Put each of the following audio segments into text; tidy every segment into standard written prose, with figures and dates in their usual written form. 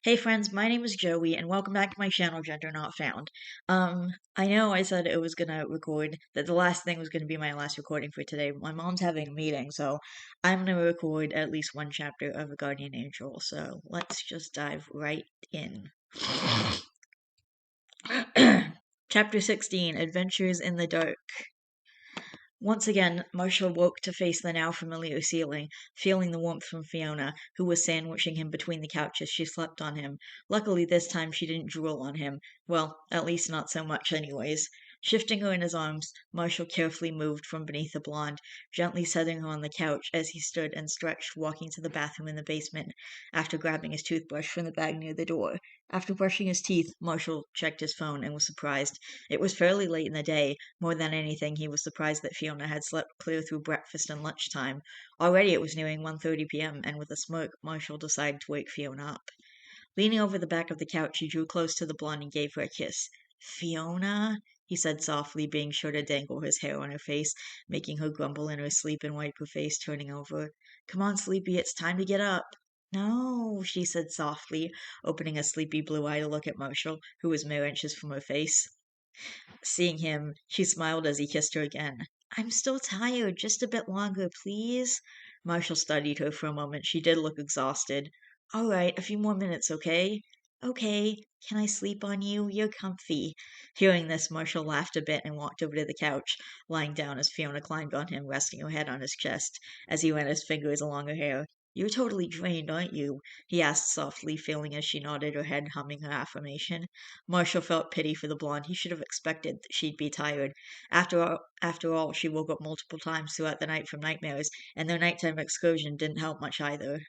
Hey friends, my name is Joey and welcome back to my channel Gender Not Found. I know I said it was gonna record, that the last thing was gonna be my last recording for today. My mom's having a meeting, so I'm gonna record at least one chapter of A Guardian Angel, so let's just dive right in. Chapter 16, Adventures in the Dark. Once again, Marshall woke to face the now familiar ceiling, feeling the warmth from Fiona, who was sandwiching him between the couches she slept on him. Luckily, this time she didn't drool on him. Well, at least not so much, anyways. Shifting her in his arms, Marshall carefully moved from beneath the blonde, gently setting her on the couch as he stood and stretched, walking to the bathroom in the basement, after grabbing his toothbrush from the bag near the door. After brushing his teeth, Marshall checked his phone and was surprised. It was fairly late in the day. More than anything, he was surprised that Fiona had slept clear through breakfast and lunchtime. Already it was nearing 1:30 p.m., and with a smirk, Marshall decided to wake Fiona up. Leaning over the back of the couch, he drew close to the blonde and gave her a kiss. Fiona, he said softly, being sure to dangle his hair on her face, making her grumble in her sleep and wipe her face, turning over. Come on, Sleepy, it's time to get up. No, she said softly, opening a sleepy blue eye to look at Marshall, who was mere inches from her face. Seeing him, she smiled as he kissed her again. I'm still tired. Just a bit longer, please. Marshall studied her for a moment. She did look exhausted. All right, a few more minutes, okay? Okay. Can I sleep on you? You're comfy. Hearing this, Marshall laughed a bit and walked over to the couch, lying down as Fiona climbed on him, resting her head on his chest as he ran his fingers along her hair. You're totally drained, aren't you? He asked softly, feeling as she nodded her head, humming her affirmation. Marshall felt pity for the blonde. He should have expected that she'd be tired. After all, she woke up multiple times throughout the night from nightmares, and their nighttime excursion didn't help much either.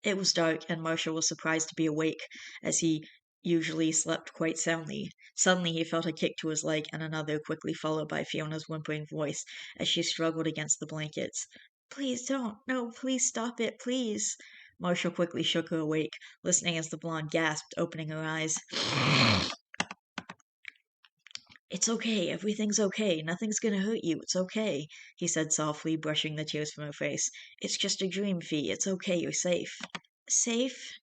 It was dark, and Marshall was surprised to be awake, as he usually slept quite soundly. Suddenly he felt a kick to his leg, and another, quickly followed by Fiona's whimpering voice as she struggled against the blankets. Please don't. No, please stop it, please. Marshall quickly shook her awake, listening as the blonde gasped, opening her eyes. It's okay, everything's okay, nothing's gonna hurt you, it's okay, he said softly, brushing the tears from her face. It's just a dream, Fee, it's okay, you're safe. Safe?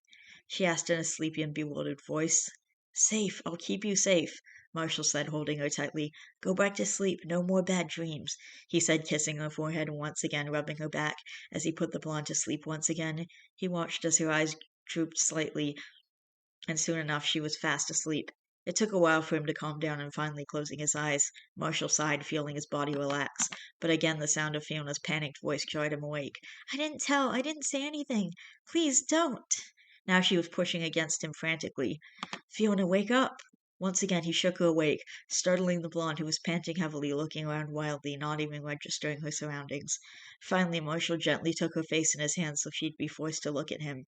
She asked in a sleepy and bewildered voice. Safe, I'll keep you safe, Marshall said, holding her tightly. Go back to sleep, no more bad dreams, he said, kissing her forehead and once again rubbing her back as he put the blonde to sleep once again. He watched as her eyes drooped slightly, and soon enough she was fast asleep. It took a while for him to calm down and finally closing his eyes. Marshall sighed, feeling his body relax, but again the sound of Fiona's panicked voice jarred him awake. I didn't say anything. Please don't. Now she was pushing against him frantically. Fiona, wake up! Once again he shook her awake, startling the blonde, who was panting heavily, looking around wildly, not even registering her surroundings. Finally, Marshall gently took her face in his hands so she'd be forced to look at him.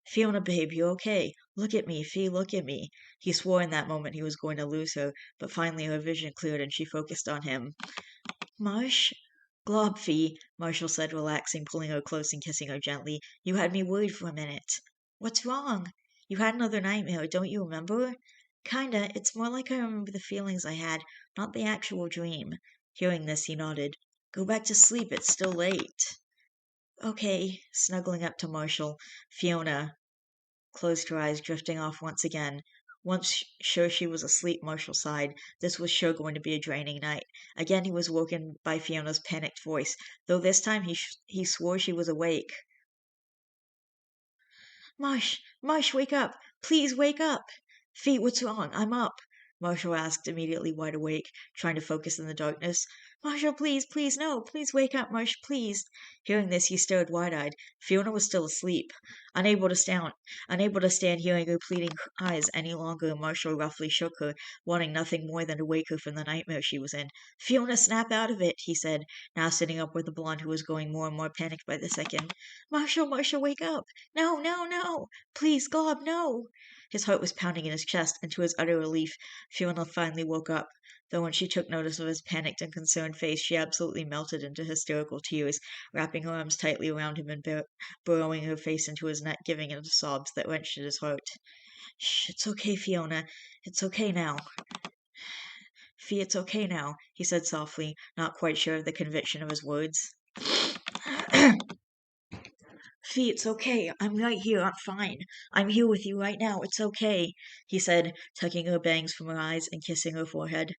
Fiona, babe, you okay? Look at me, Fee, look at me. He swore in that moment he was going to lose her, but finally her vision cleared and she focused on him. Marsh? Glob, Fee, Marshall said, relaxing, pulling her close and kissing her gently. You had me worried for a minute. What's wrong? You had another nightmare, don't you remember? Kinda. It's more like I remember the feelings I had, not the actual dream. Hearing this, he nodded. Go back to sleep, it's still late. Okay, snuggling up to Marshall, Fiona closed her eyes, drifting off once again. Once sure she was asleep, Marshall sighed. This was sure going to be a draining night. Again he was woken by Fiona's panicked voice, though this time he swore she was awake. Marsh, wake up! Please wake up! Fee, what's wrong? I'm up, Marshall asked, immediately wide awake, trying to focus in the darkness. Marshall, please, no, please wake up, Marsh, please. Hearing this, he stared wide-eyed. Fiona was still asleep. Unable to stand hearing her pleading eyes any longer, Marshall roughly shook her, wanting nothing more than to wake her from the nightmare she was in. Fiona, snap out of it, he said, now sitting up with the blonde, who was growing more and more panicked by the second. Marshall, wake up! No, no, no! Please, Glob, no! His heart was pounding in his chest, and to his utter relief, Fiona finally woke up. Though when she took notice of his panicked and concerned face, she absolutely melted into hysterical tears, wrapping her arms tightly around him and burrowing her face into his neck, giving into sobs that wrenched at his heart. Shh, it's okay, Fiona. It's okay now. Fee, it's okay now, he said softly, not quite sure of the conviction of his words. Fee, it's okay. I'm right here. I'm fine. I'm here with you right now. It's okay, he said, tucking her bangs from her eyes and kissing her forehead.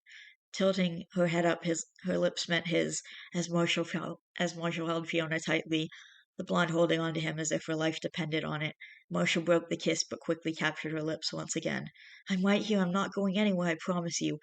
Tilting her head up, her lips met his as Marshall held Fiona tightly, the blonde holding on to him as if her life depended on it. Marshall broke the kiss, but quickly captured her lips once again. I'm right here. I'm not going anywhere. I promise you.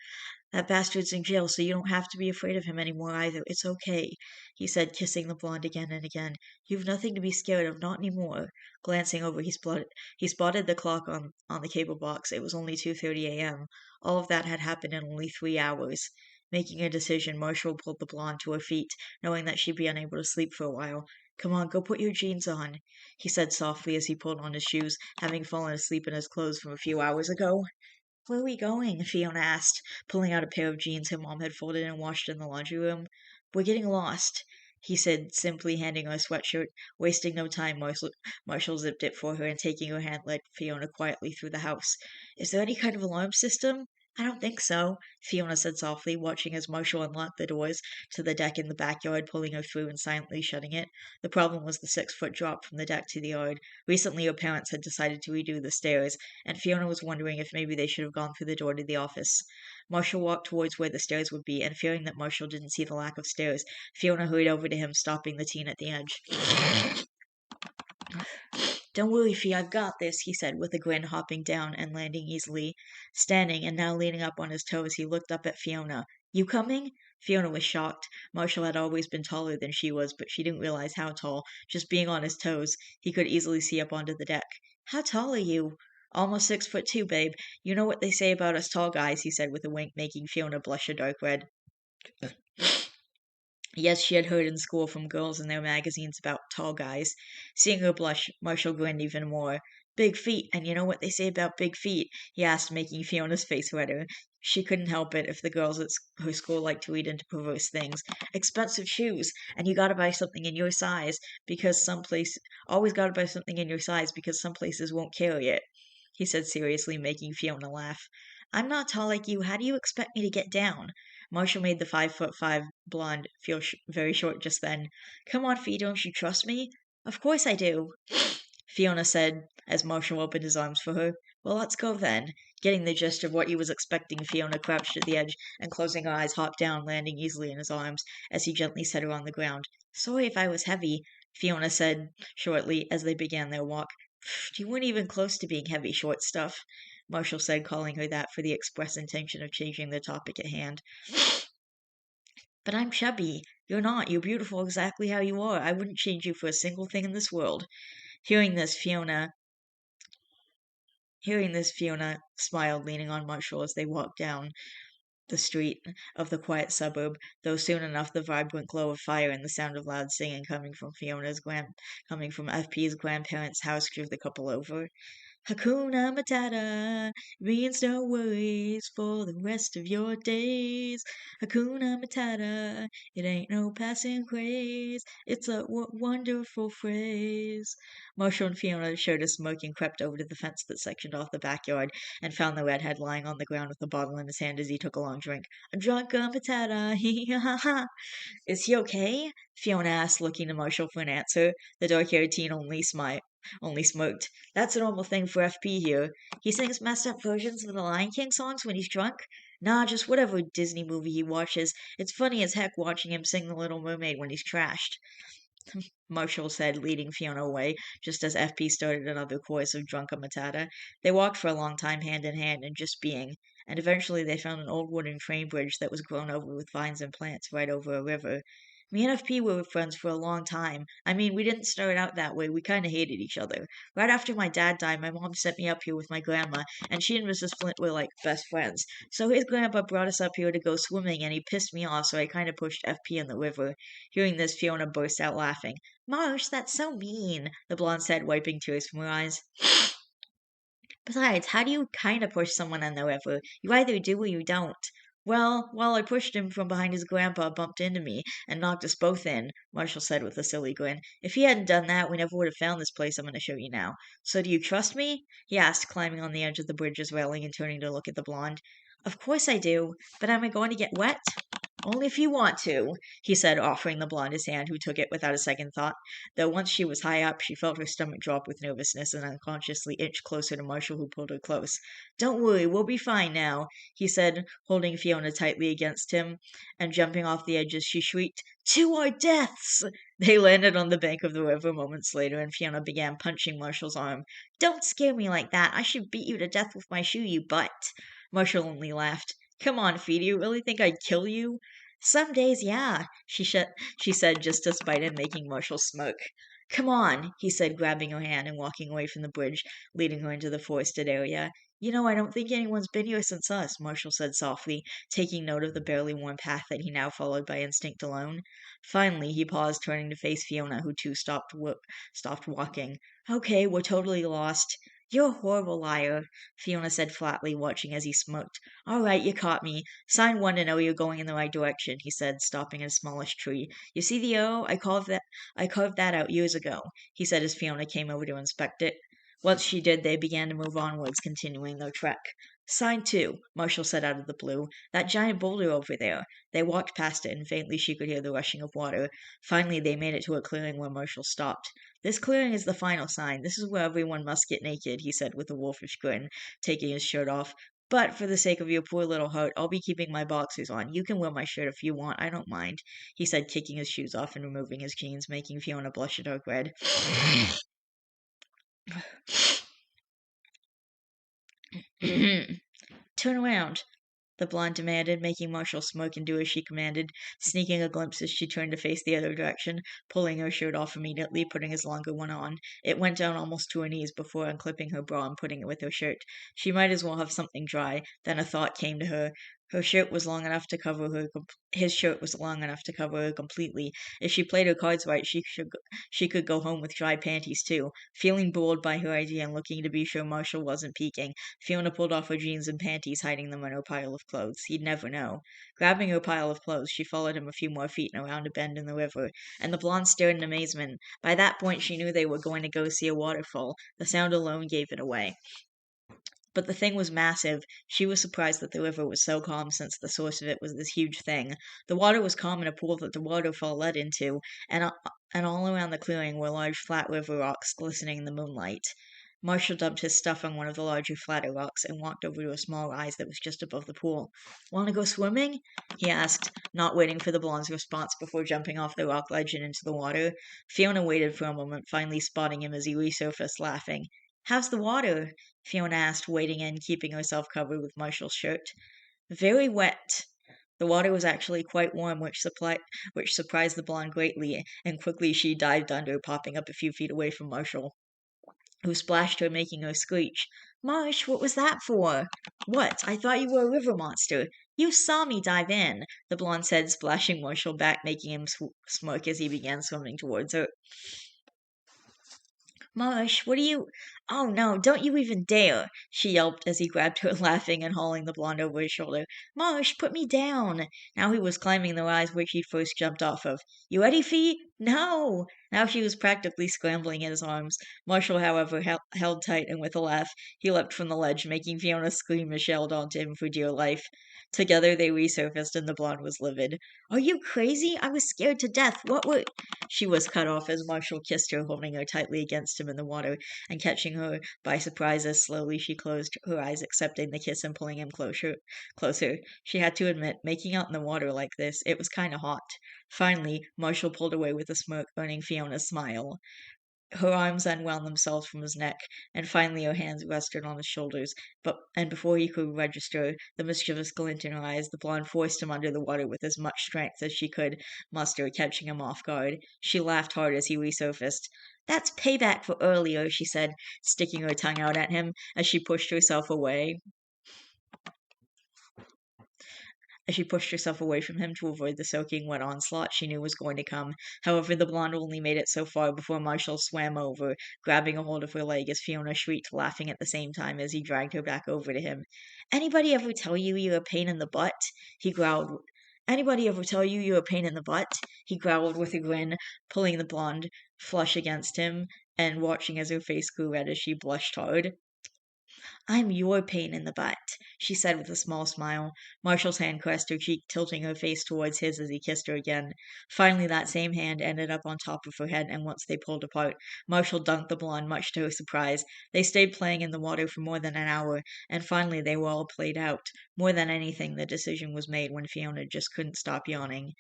That bastard's in jail, so you don't have to be afraid of him anymore either. It's okay, he said, kissing the blonde again and again. You've nothing to be scared of, not anymore. Glancing over, he spotted the clock on the cable box. It was only 2:30 a.m. All of that had happened in only 3 hours. Making a decision, Marshall pulled the blonde to her feet, knowing that she'd be unable to sleep for a while. Come on, go put your jeans on, he said softly as he pulled on his shoes, having fallen asleep in his clothes from a few hours ago. Where are we going? Fiona asked, pulling out a pair of jeans her mom had folded and washed in the laundry room. We're getting lost, he said, simply handing her a sweatshirt. Wasting no time, Marshall zipped it for her and taking her hand led Fiona quietly through the house. Is there any kind of alarm system? I don't think so, Fiona said softly, watching as Marshall unlocked the doors to the deck in the backyard, pulling her through and silently shutting it. The problem was the 6-foot drop from the deck to the yard. Recently, her parents had decided to redo the stairs, and Fiona was wondering if maybe they should have gone through the door to the office. Marshall walked towards where the stairs would be, and fearing that Marshall didn't see the lack of stairs, Fiona hurried over to him, stopping the teen at the edge. Don't worry, Fee, I've got this, he said with a grin, hopping down and landing easily. Standing and now leaning up on his toes, he looked up at Fiona. You coming? Fiona was shocked. Marshall had always been taller than she was, but she didn't realize how tall. Just being on his toes, he could easily see up onto the deck. How tall are you? Almost 6'2", babe. You know what they say about us tall guys, he said with a wink, making Fiona blush a dark red. Yes, she had heard in school from girls in their magazines about tall guys. Seeing her blush, Marshall grinned even more. Big feet, and you know what they say about big feet? He asked, making Fiona's face redder. She couldn't help it if the girls at her school liked to read into perverse things. Expensive shoes, and you gotta buy something in your size because always gotta buy something in your size because some places won't carry it, he said seriously, making Fiona laugh. I'm not tall like you. How do you expect me to get down? Marshall made the 5'5" blonde feel very short just then. Come on, Fee, don't you trust me? Of course I do, Fiona said as Marshall opened his arms for her. Well, let's go then. Getting the gist of what he was expecting, Fiona crouched at the edge and closing her eyes hopped down, landing easily in his arms as he gently set her on the ground. Sorry if I was heavy, Fiona said shortly as they began their walk. You weren't even close to being heavy, short stuff, Marshall said, calling her that for the express intention of changing the topic at hand. But I'm chubby. You're not. You're beautiful exactly how you are. I wouldn't change you for a single thing in this world. Hearing this, Fiona smiled, leaning on Marshall as they walked down the street of the quiet suburb, though soon enough the vibrant glow of fire and the sound of loud singing coming from FP's grandparents' house drew the couple over. Hakuna Matata means no worries for the rest of your days. Hakuna Matata, it ain't no passing craze. It's a wonderful phrase. Marshall and Fiona showed a smirk and crept over to the fence that sectioned off the backyard and found the redhead lying on the ground with a bottle in his hand as he took a long drink. A drunken Matata, hee ha ha. Is he okay? Fiona asked, looking to Marshall for an answer. The dark-haired teen only smirked. That's a normal thing for FP here. He sings messed up versions of the Lion King songs when he's drunk? Nah, just whatever Disney movie he watches. It's funny as heck watching him sing The Little Mermaid when he's trashed, Marshall said, leading Fiona away, just as FP started another chorus of Drunka Matata. They walked for a long time hand in hand and just being, and eventually they found an old wooden train bridge that was grown over with vines and plants right over a river. Me and FP were friends for a long time. I mean, we didn't start out that way. We kind of hated each other. Right after my dad died, my mom sent me up here with my grandma, and she and Mrs. Flint were like best friends. So his grandpa brought us up here to go swimming, and he pissed me off, so I kind of pushed FP in the river. Hearing this, Fiona burst out laughing. Marsh, that's so mean, the blonde said, wiping tears from her eyes. Besides, how do you kind of push someone in the river? You either do or you don't. Well, while I pushed him from behind, his grandpa bumped into me and knocked us both in, Marshall said with a silly grin. If he hadn't done that, we never would have found this place I'm going to show you now. So do you trust me? He asked, climbing on the edge of the bridge's railing and turning to look at the blonde. Of course I do, but am I going to get wet? Only if you want to, he said, offering the blonde his hand, who took it without a second thought. Though once she was high up, she felt her stomach drop with nervousness and unconsciously inched closer to Marshall, who pulled her close. Don't worry, we'll be fine now, he said, holding Fiona tightly against him, and jumping off the edge as she shrieked, To our deaths! They landed on the bank of the river moments later, and Fiona began punching Marshall's arm. Don't scare me like that. I should beat you to death with my shoe, you butt. Marshall only laughed. Come on, Fee, do you really think I'd kill you? Some days, yeah, she said, just to spite him, making Marshall smirk. Come on, he said, grabbing her hand and walking away from the bridge, leading her into the forested area. You know, I don't think anyone's been here since us, Marshall said softly, taking note of the barely worn path that he now followed by instinct alone. Finally, he paused, turning to face Fiona, who too stopped walking. Okay, we're totally lost. You're a horrible liar, Fiona said flatly, watching as he smoked. All right, you caught me. Sign one to know you're going in the right direction, he said, stopping at a smallish tree. You see the arrow? I carved that out years ago, he said as Fiona came over to inspect it. Once she did, they began to move onwards, continuing their trek. Sign two, Marshall said out of the blue. That giant boulder over there. They walked past it, and faintly she could hear the rushing of water. Finally, they made it to a clearing where Marshall stopped. This clearing is the final sign. This is where everyone must get naked, he said with a wolfish grin, taking his shirt off. But for the sake of your poor little heart, I'll be keeping my boxers on. You can wear my shirt if you want. I don't mind, he said, kicking his shoes off and removing his jeans, making Fiona blush a dark red. Turn around, the blonde demanded, making Marshall smoke and do as she commanded, sneaking a glimpse as she turned to face the other direction, pulling her shirt off immediately, putting his longer one on. It went down almost to her knees before unclipping her bra and putting it with her shirt. She might as well have something dry. Then a thought came to her. Her shirt was long enough to cover her. His shirt was long enough to cover her completely. If she played her cards right, she could go home with dry panties too. Feeling bored by her idea and looking to be sure Marshall wasn't peeking, Fiona pulled off her jeans and panties, hiding them in her pile of clothes. He'd never know. Grabbing her pile of clothes, she followed him a few more feet and around a bend in the river, and the blonde stared in amazement. By that point, she knew they were going to go see a waterfall. The sound alone gave it away. But the thing was massive. She was surprised that the river was so calm since the source of it was this huge thing. The water was calm in a pool that the waterfall led into, and all around the clearing were large flat river rocks glistening in the moonlight. Marshall dumped his stuff on one of the larger, flatter rocks and walked over to a small rise that was just above the pool. Want to go swimming? He asked, not waiting for the blonde's response before jumping off the rock ledge and into the water. Fiona waited for a moment, finally spotting him as he resurfaced, laughing. How's the water? Fiona asked, wading in, keeping herself covered with Marshall's shirt. Very wet. The water was actually quite warm, which surprised the blonde greatly, and quickly she dived under, popping up a few feet away from Marshall, who splashed her, making her screech. Marsh, what was that for? What? I thought you were a river monster. You saw me dive in, the blonde said, splashing Marshall back, making him smirk as he began swimming towards her. Marsh, what are you? Oh no, don't you even dare! She yelped as he grabbed her, laughing and hauling the blonde over his shoulder. Marsh, put me down! Now he was climbing the rise which he'd first jumped off of. You ready, Fee? No! Now she was practically scrambling in his arms. Marshall, however, held tight, and with a laugh, he leapt from the ledge, making Fiona scream as she held onto him for dear life. Together they resurfaced, and the blonde was livid. Are you crazy? I was scared to death. What were... She was cut off as Marshall kissed her, holding her tightly against him in the water, and catching her by surprise as slowly she closed her eyes, accepting the kiss and pulling him closer. She had to admit, making out in the water like this, it was kind of hot. Finally, Marshall pulled away with a smirk, earning Fiona's smile. Her arms unwound themselves from his neck, and finally her hands rested on his shoulders. And before he could register the mischievous glint in her eyes, the blonde forced him under the water with as much strength as she could muster, catching him off guard. She laughed hard as he resurfaced. That's payback for earlier, she said, sticking her tongue out at him as she pushed herself away. As she pushed herself away from him to avoid the soaking wet onslaught she knew was going to come. However, the blonde only made it so far before Marshall swam over, grabbing a hold of her leg as Fiona shrieked, laughing at the same time as he dragged her back over to him. Anybody ever tell you you're a pain in the butt? He growled. Anybody ever tell you you're a pain in the butt? He growled with a grin, pulling the blonde flush against him and watching as her face grew red as she blushed hard. I'm your pain in the butt, she said with a small smile. Marshall's hand caressed her cheek, tilting her face towards his as he kissed her again. Finally, that same hand ended up on top of her head, and once they pulled apart, Marshall dunked the blonde, much to her surprise. They stayed playing in the water for more than an hour, and finally they were all played out. More than anything, the decision was made when Fiona just couldn't stop yawning.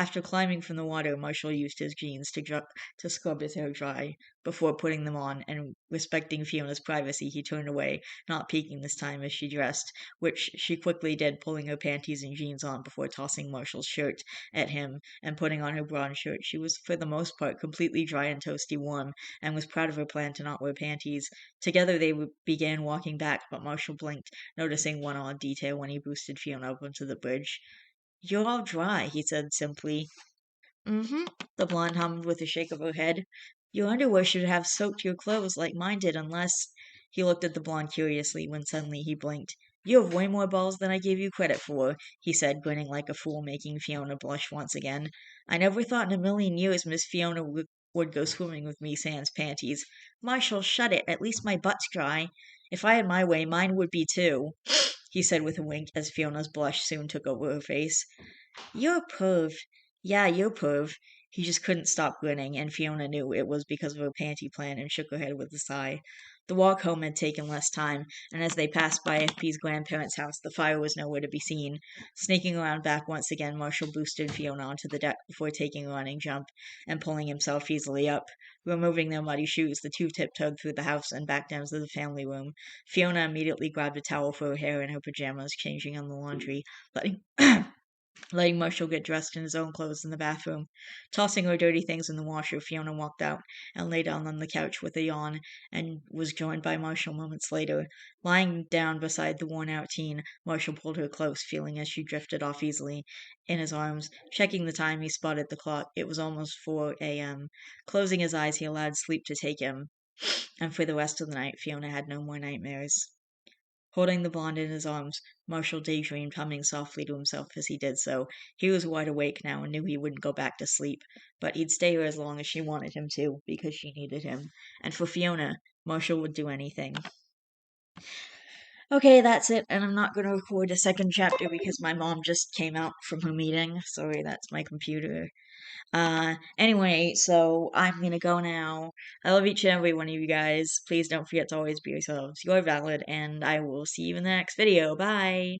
After climbing from the water, Marshall used his jeans to scrub his hair dry. Before putting them on, and respecting Fiona's privacy, he turned away, not peeking this time as she dressed, which she quickly did, pulling her panties and jeans on before tossing Marshall's shirt at him and putting on her brown shirt. She was, for the most part, completely dry and toasty warm, and was proud of her plan to not wear panties. Together they began walking back, but Marshall blinked, noticing one odd detail when he boosted Fiona up onto the bridge. "You're all dry," he said simply. "Mm-hmm," the blonde hummed with a shake of her head. "Your underwear should have soaked your clothes like mine did, unless—" He looked at the blonde curiously when suddenly he blinked. "You have way more balls than I gave you credit for," he said, grinning like a fool, making Fiona blush once again. "I never thought in a million years Miss Fiona would go swimming with me sans panties. Marshall, shut it. At least my butt's dry. If I had my way, mine would be too," he said with a wink as Fiona's blush soon took over her face. "You're a perv. Yeah, you're a perv." He just couldn't stop grinning, and Fiona knew it was because of her panty plan and shook her head with a sigh. The walk home had taken less time, and as they passed by FP's grandparents' house, the fire was nowhere to be seen. Sneaking around back once again, Marshall boosted Fiona onto the deck before taking a running jump and pulling himself easily up. Removing their muddy shoes, the two tiptoed through the house and back down to the family room. Fiona immediately grabbed a towel for her hair and her pajamas, changing on the laundry, letting letting Marshall get dressed in his own clothes in the bathroom. Tossing her dirty things in the washer, Fiona walked out and lay down on the couch with a yawn, and was joined by Marshall moments later. Lying down beside the worn-out teen, Marshall pulled her close, feeling as she drifted off easily in his arms. Checking the time, he spotted the clock. It was almost 4 a.m. Closing his eyes, he allowed sleep to take him, and for the rest of the night, Fiona had no more nightmares. Holding the blonde in his arms, Marshall daydreamed, humming softly to himself as he did so. He was wide awake now and knew he wouldn't go back to sleep, but he'd stay here as long as she wanted him to, because she needed him. And for Fiona, Marshall would do anything. Okay, that's it, and I'm not going to record a second chapter because my mom just came out from her meeting. Sorry, that's my computer. Anyway, so I'm gonna go now. I love each and every one of you guys. Please don't forget to always be yourselves. You're valid, and I will see you in the next video. Bye!